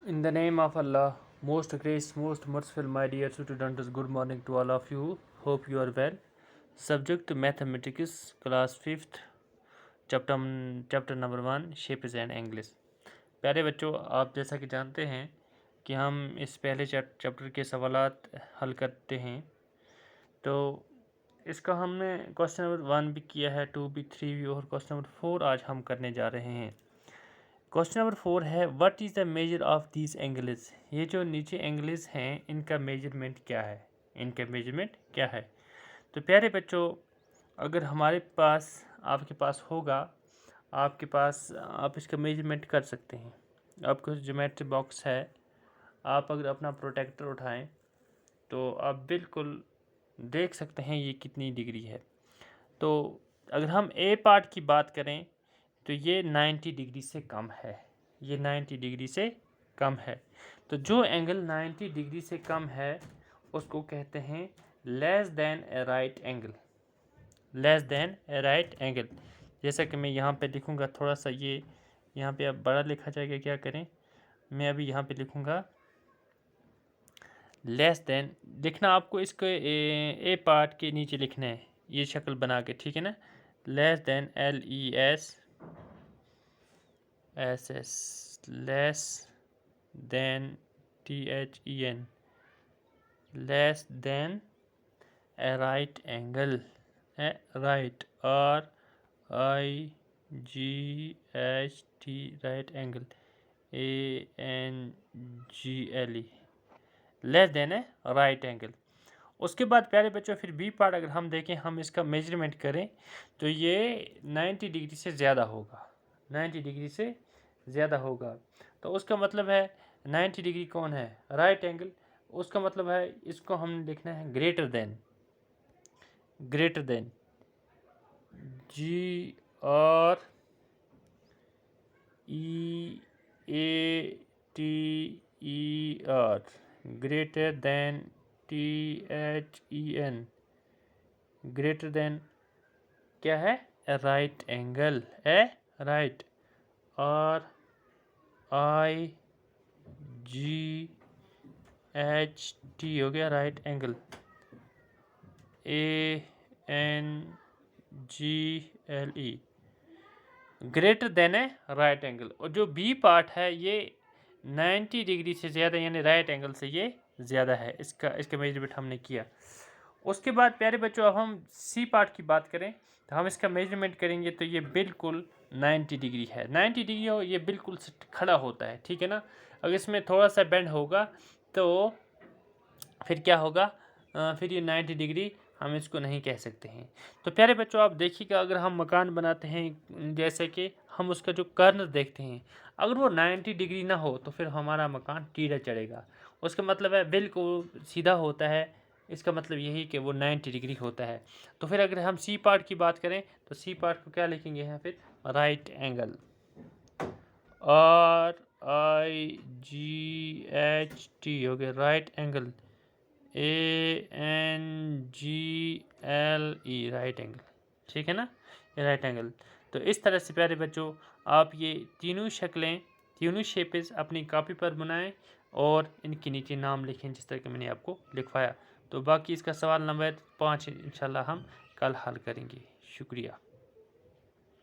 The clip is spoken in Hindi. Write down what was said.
In the name of Allah, most gracious, most merciful, my dear students, good morning to all of you. Hope you are well. Subject Mathematics, class 5th, chapter number 1, Shapes and Angles. प्यारे बच्चों, आप जैसा कि जानते हैं कि हम इस पहले चैप्टर के सवालात हल करते हैं, तो इसका हमने क्वेश्चन नंबर 1 भी किया है, 2 भी, 3 भी, और क्वेश्चन नंबर 4 आज हम करने जा रहे हैं। क्वेश्चन नंबर 4 है, what is the measure of these angles. ये जो नीचे एंगल्स हैं, इनका मेजरमेंट क्या है, इनका मेजरमेंट क्या है। तो प्यारे बच्चों, अगर हमारे पास, आपके पास होगा, आपके पास, आप इसका मेजरमेंट कर सकते हैं। आपका ज्योमेट्री बॉक्स है, आप अगर अपना प्रोटेक्टर उठाएं तो आप बिल्कुल देख सकते हैं ये कितनी डिग्री है। तो अगर हम ए पार्ट की बात करें तो ये 90 डिग्री से कम है, ये 90 डिग्री से कम है। तो जो एंगल 90 डिग्री से कम है उसको कहते हैं less than a right angle, less than a right angle. जैसा कि मैं यहाँ पे लिखूँगा, थोड़ा सा ये यहाँ पे अब बड़ा लिखा जाएगा, क्या करें, मैं अभी यहाँ पे लिखूँगा लेस देन। लिखना आपको इसको ए पार्ट के नीचे लिखना है, ये शक्ल बना के, ठीक है ना। Less than LESS, less than THEN, less than a right angle, a right RIGHT, right angle ANGLE, less than a right angle. उसके बाद प्यारे बच्चों फिर बी पार्ट अगर हम देखें, हम इसका मेजरमेंट करें तो ये 90 डिग्री से ज़्यादा होगा, 90 डिग्री से ज़्यादा होगा। तो उसका मतलब है 90 डिग्री कौन है, राइट एंगल। उसका मतलब है इसको हम लिखना है greater than, greater than GREATER, greater than THEN, greater than क्या है, a right angle, a right RIGHT हो गया, right angle ANGLE, greater than a right angle. और जो बी पार्ट है ये 90 डिग्री से ज़्यादा, यानी राइट एंगल से ये ज़्यादा है। इसका मेजरमेंट हमने किया। उसके बाद प्यारे बच्चों अब हम सी पार्ट की बात करें तो हम इसका मेजरमेंट करेंगे तो ये बिल्कुल 90 डिग्री है, 90 डिग्री हो, ये बिल्कुल खड़ा होता है, ठीक है ना। अगर इसमें थोड़ा सा बेंड होगा तो फिर क्या होगा, फिर ये 90 डिग्री हम इसको नहीं कह सकते हैं। तो प्यारे बच्चों आप देखिएगा, अगर हम मकान बनाते हैं, जैसे कि हम उसका जो कर्नर देखते हैं, अगर वो 90 डिग्री ना हो तो फिर हमारा मकान टीढ़ा चढ़ेगा। उसका मतलब है बिल्कुल सीधा होता है, इसका मतलब यही कि वो 90 डिग्री होता है। तो फिर अगर हम सी पार्ट की बात करें तो सी पार्ट को क्या लिखेंगे यहाँ फिर, राइट एंगल, RIGHT हो गया, right angle ANGLE, right angle, ठीक है ना, ये राइट एंगल। तो इस तरह से प्यारे बच्चों आप ये तीनों शक्लें, तीनों शेपेस अपनी कॉपी पर बनाएं और इनके नीचे नाम लिखें जिस तरह के मैंने आपको लिखवाया। तो बाकी इसका सवाल नंबर 5 इंशाल्लाह हम कल हल करेंगे। शुक्रिया।